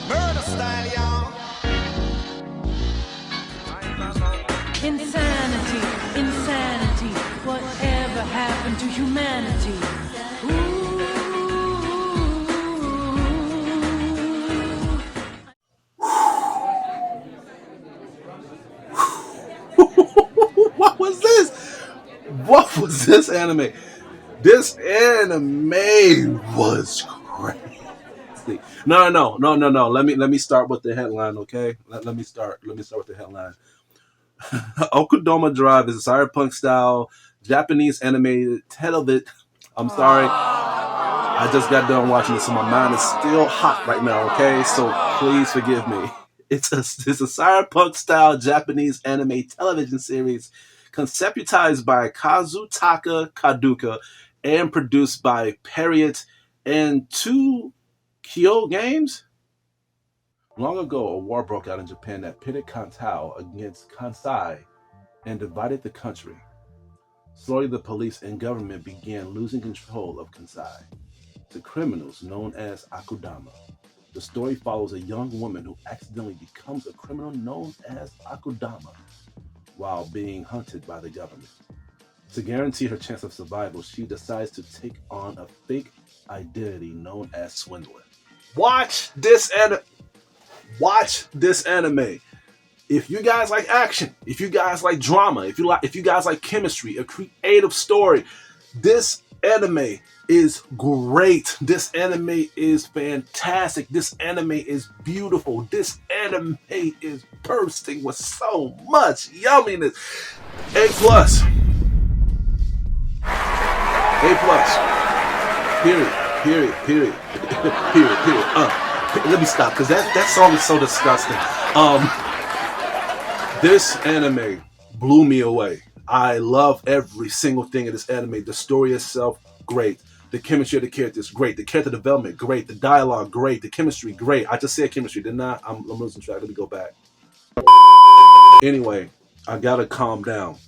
Murder style, y'all. Insanity, insanity, whatever happened to humanity? Ooh. What was this? What was this anime? This anime was crazy. No. Let me start with the headline, okay? Let me start. Let me start with the headline. Okudama Drive is a cyberpunk style Japanese animated television. I'm sorry. I just got done watching this, so my mind is still hot right now, okay? So please forgive me. It's a cyberpunk style Japanese anime television series conceptualized by Kazutaka Kaduka and produced by Period and Two Kyo Games. Long ago, a war broke out in Japan that pitted Kantao against Kansai and divided the country. Slowly, the police and government began losing control of Kansai to criminals known as Akudama. The story follows a young woman who accidentally becomes a criminal known as Akudama while being hunted by the government. To guarantee her chance of survival, she decides to take on a fake identity known as Swindler. Watch this anime. If you guys like action, if you guys like drama, if you guys like chemistry, a creative story, this anime is great. This anime is fantastic. This anime is beautiful. This anime is bursting with so much yumminess. A plus. A plus. Period. Period. Let me stop because that song is so disgusting. This anime blew me away. I love every single thing in this anime. The story itself, great. The chemistry of the characters, great. The character development, great. The dialogue, great. The chemistry, great. I just said chemistry, didn't I? I'm losing track. Let me go back. Anyway, I gotta calm down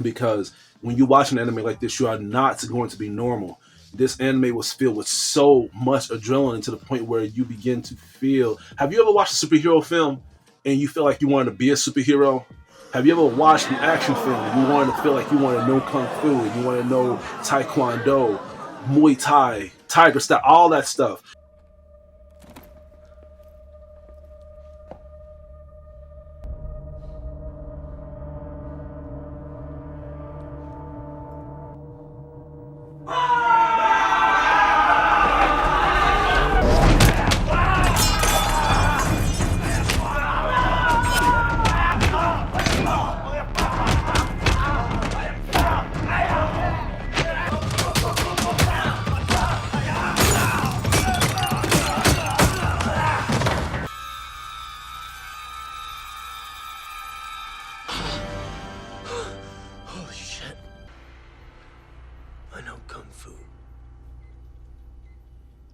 because when you watch an anime like this, you are not going to be normal. This anime was filled with so much adrenaline to the point where you begin to feel. Have you ever watched a superhero film and you feel like you wanted to be a superhero? Have you ever watched an action film and you wanted to feel like you want to know Kung Fu, you want to know Taekwondo, Muay Thai, Tiger Style, all that stuff? Holy shit. I know Kung Fu.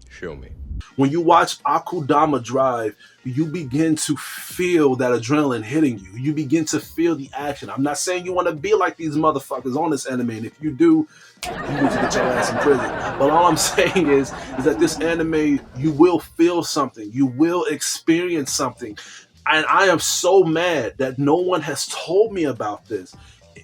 Show me. When you watch Akudama Drive, you begin to feel that adrenaline hitting you. You begin to feel the action. I'm not saying you want to be like these motherfuckers on this anime, and if you do, you need to get your ass in prison. But all I'm saying is that this anime, you will feel something. You will experience something. And I am so mad that no one has told me about this.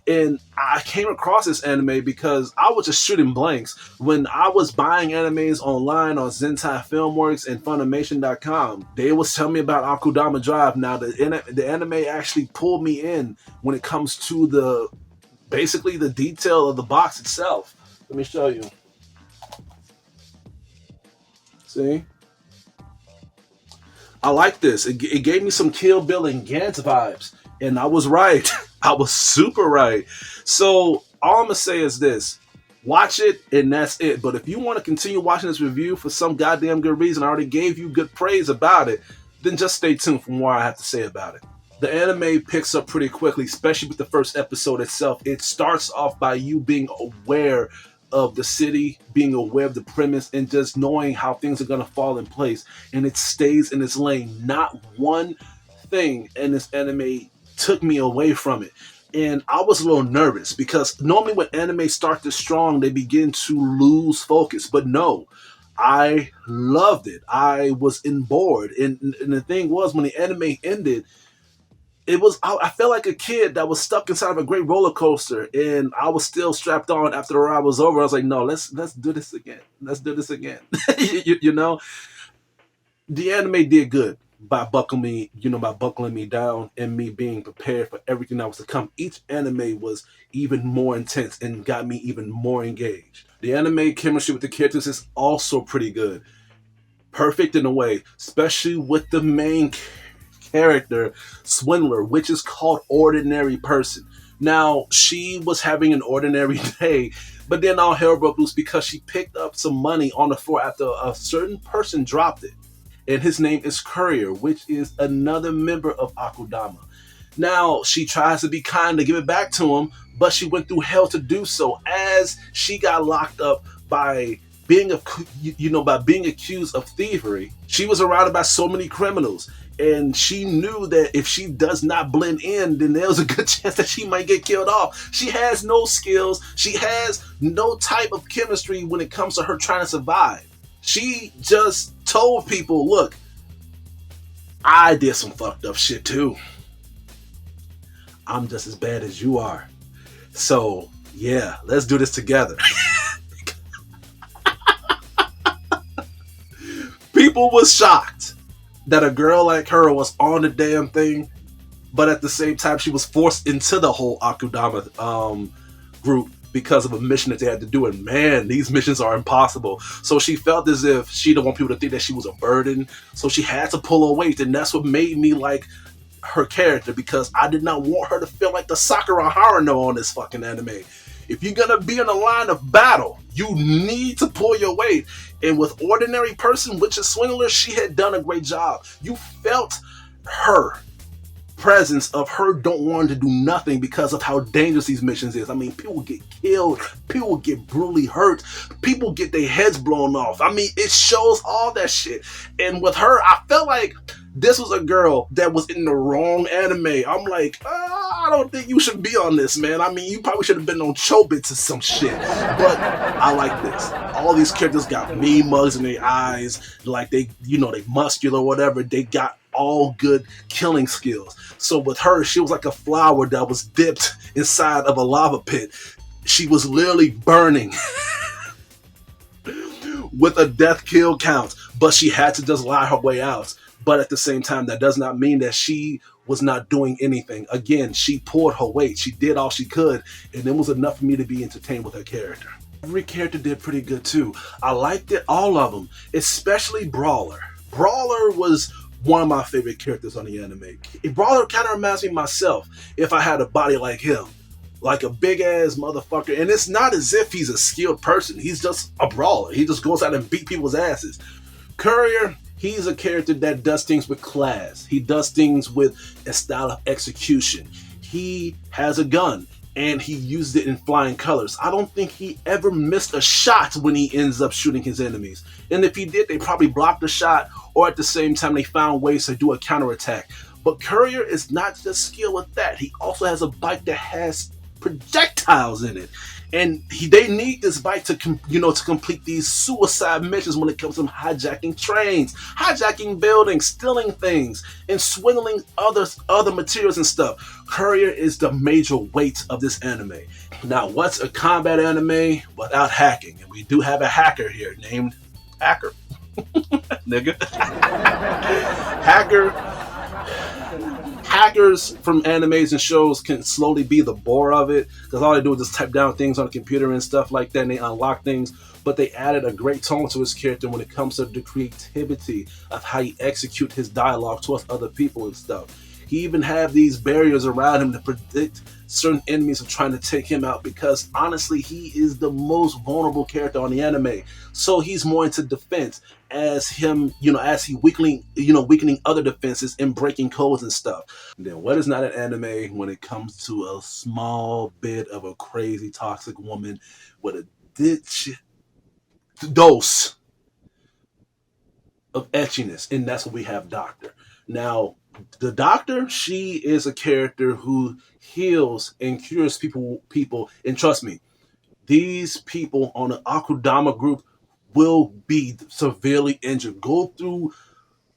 And I came across this anime because I was just shooting blanks when I was buying animes online on Zentai Filmworks and Funimation.com. They was telling me about Akudama Drive. Now the anime actually pulled me in when it comes to basically the detail of the box itself. Let me show you. See? I like this. It gave me some Kill Bill and Gantz vibes. And I was right. I was super right. So all I'm going to say is this. Watch it, and that's it. But if you want to continue watching this review for some goddamn good reason, I already gave you good praise about it, then just stay tuned for more I have to say about it. The anime picks up pretty quickly, especially with the first episode itself. It starts off by you being aware of the city, being aware of the premise, and just knowing how things are going to fall in place. And it stays in its lane. Not one thing in this anime took me away from it. And I was a little nervous because normally when anime starts this strong, they begin to lose focus. But no, I loved it. I was in board. And the thing was, when the anime ended, I felt like a kid that was stuck inside of a great roller coaster, and I was still strapped on after the ride was over. I was like, no, let's do this again. Let's do this again. You know, the anime did good by buckling me down and me being prepared for everything that was to come. Each anime was even more intense and got me even more engaged. The anime chemistry with the characters is also pretty good. Perfect in a way, especially with the main character, Swindler, which is called Ordinary Person. Now, she was having an ordinary day, but then all hell broke loose because she picked up some money on the floor after a certain person dropped it. And his name is Courier, which is another member of Akudama. Now, she tries to be kind to give it back to him, but she went through hell to do so as she got locked up by by being accused of thievery. She was surrounded by so many criminals, and she knew that if she does not blend in, then there's a good chance that she might get killed off. She has no skills. She has no type of chemistry when it comes to her trying to survive. She just told people, look, I did some fucked up shit too. I'm just as bad as you are. So, yeah, let's do this together. People was shocked that a girl like her was on the damn thing, but at the same time, she was forced into the whole Akudama group because of a mission that they had to do. And man, these missions are impossible. So she felt as if she didn't want people to think that she was a burden. So she had to pull her weight, and that's what made me like her character, because I did not want her to feel like the Sakura Haruno on this fucking anime. If you're gonna be in a line of battle, you need to pull your weight. And with Ordinary Person, which is Swindler, she had done a great job. You felt her presence of her don't want to do nothing because of how dangerous these missions is. I mean, people get killed, people get brutally hurt, people get their heads blown off. I mean, it shows all that shit. And with her, I felt like this was a girl that was in the wrong anime. I'm like, I don't think you should be on this, man. I mean, you probably should have been on Chobits or some shit. But I like this. All these characters got mean mugs in their eyes, like they muscular or whatever. They got all good killing skills. So with her, she was like a flower that was dipped inside of a lava pit. She was literally burning with a death kill count, but she had to just lie her way out. But at the same time, that does not mean that she was not doing anything. Again, she pulled her weight. She did all she could, and it was enough for me to be entertained with her character. Every character did pretty good too. I liked it, all of them, especially Brawler. Brawler was one of my favorite characters on the anime. Brawler kind of reminds me of myself if I had a body like him. Like a big ass motherfucker. And it's not as if he's a skilled person. He's just a brawler. He just goes out and beat people's asses. Courier, he's a character that does things with class. He does things with a style of execution. He has a gun, and he used it in flying colors. I don't think he ever missed a shot when he ends up shooting his enemies. And if he did, they probably blocked the shot, or at the same time, they found ways to do a counterattack. But Courier is not just skilled with that. He also has a bike that has projectiles in it. And they need this bike to complete these suicide missions when it comes to hijacking trains, hijacking buildings, stealing things, and swindling other materials and stuff. Courier is the major weight of this anime. Now, what's a combat anime without hacking? And we do have a hacker here named Hacker. Nigga. Hackers from animes and shows can slowly be the bore of it, because all they do is just type down things on the computer and stuff like that, and they unlock things. But they added a great tone to his character when it comes to the creativity of how he execute his dialogue towards other people and stuff. He even have these barriers around him to predict certain enemies are trying to take him out, because honestly, he is the most vulnerable character on the anime. So he's more into defense as he weakening other defenses and breaking codes and stuff. And then what is not an anime when it comes to a small bit of a crazy toxic woman with a dose of etchiness? And that's what we have, Doctor. Now, The doctor, she is a character who heals and cures people, and trust me, these people on the Akudama group will be severely injured, go through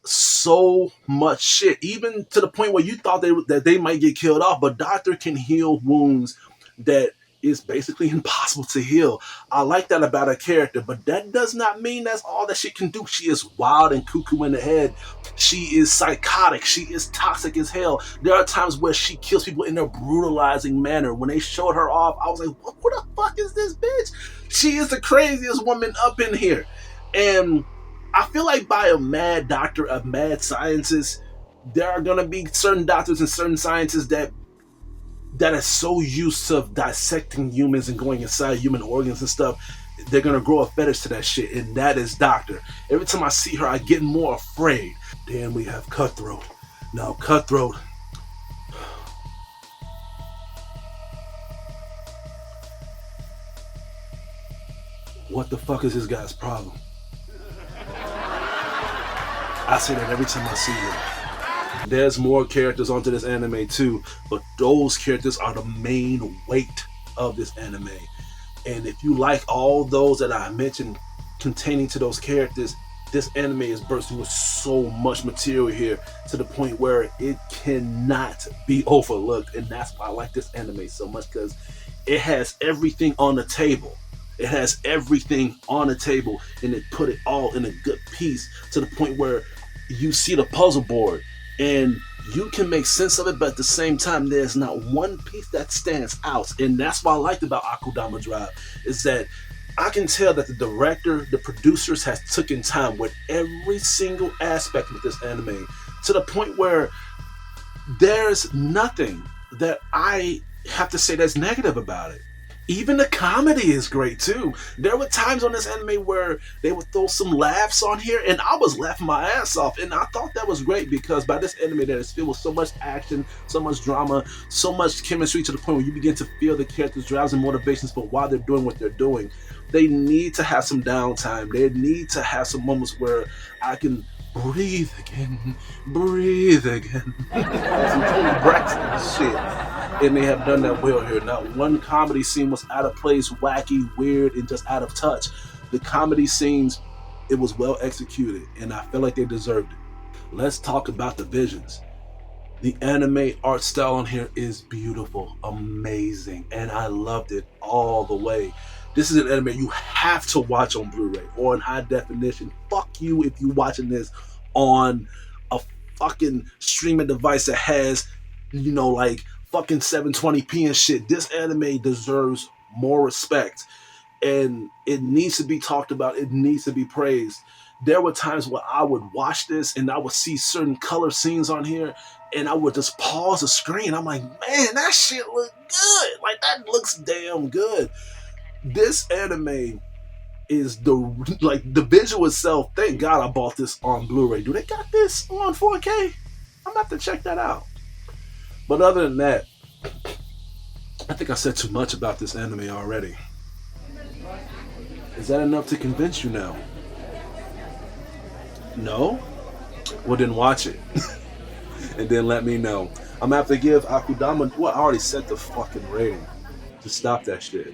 so much shit, even to the point where you thought that they might get killed off. But Doctor can heal wounds that is basically impossible to heal. I like that about her character, but that does not mean that's all that she can do. She is wild and cuckoo in the head. She is psychotic. She is toxic as hell. There are times where she kills people in a brutalizing manner. When they showed her off, I was like, what the fuck is this bitch? She is the craziest woman up in here. And I feel like by a mad doctor of mad sciences, there are gonna be certain doctors and certain scientists that are so used to dissecting humans and going inside human organs and stuff, they're gonna grow a fetish to that shit, and that is Doctor. Every time I see her, I get more afraid. Then we have Cutthroat. Now, Cutthroat. What the fuck is this guy's problem? I say that every time I see him. There's more characters onto this anime too, but those characters are the main weight of this anime. And if you like all those that I mentioned containing to those characters, this anime is bursting with so much material here to the point where it cannot be overlooked. And that's why I like this anime so much, because it has everything on the table. It has everything on the table, and it put it all in a good piece to the point where you see the puzzle board and you can make sense of it, but at the same time, there's not one piece that stands out. And that's what I liked about Akudama Drive, is that I can tell that the director, the producers has taken time with every single aspect of this anime to the point where there's nothing that I have to say that's negative about it. Even the comedy is great too. There were times on this anime where they would throw some laughs on here, and I was laughing my ass off. And I thought that was great, because by this anime that is filled with so much action, so much drama, so much chemistry, to the point where you begin to feel the characters' drives and motivations for why they're doing what they're doing. They need to have some downtime. They need to have some moments where I can breathe again, breathe again. Some Tony Braxton shit. And they have done that well here. Not one comedy scene was out of place, wacky, weird, and just out of touch. The comedy scenes, it was well executed, and I feel like they deserved it. Let's talk about the visions. The anime art style on here is beautiful, amazing, and I loved it all the way. This is an anime you have to watch on Blu-ray or in high definition. Fuck you if you're watching this on a fucking streaming device that has, like fucking 720p and shit. This anime deserves more respect, and it needs to be talked about. It needs to be praised. There were times where I would watch this and I would see certain color scenes on here, and I would just pause the screen. I'm like, man, that shit look good. Like, that looks damn good. This anime is the visual itself. Thank God I bought this on Blu-ray. Do they got this on 4K? I'm gonna have to check that out. But other than that, I think I said too much about this anime already. Is that enough to convince you now? No? Well, then watch it. And then let me know. I'm gonna have to give Akudama, I already set the fucking rating to stop that shit.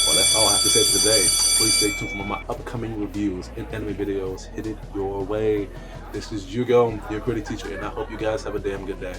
Well, that's all I have to say for today. Please stay tuned for my upcoming reviews and anime videos headed your way. This is Hugo, your critic teacher, and I hope you guys have a damn good day.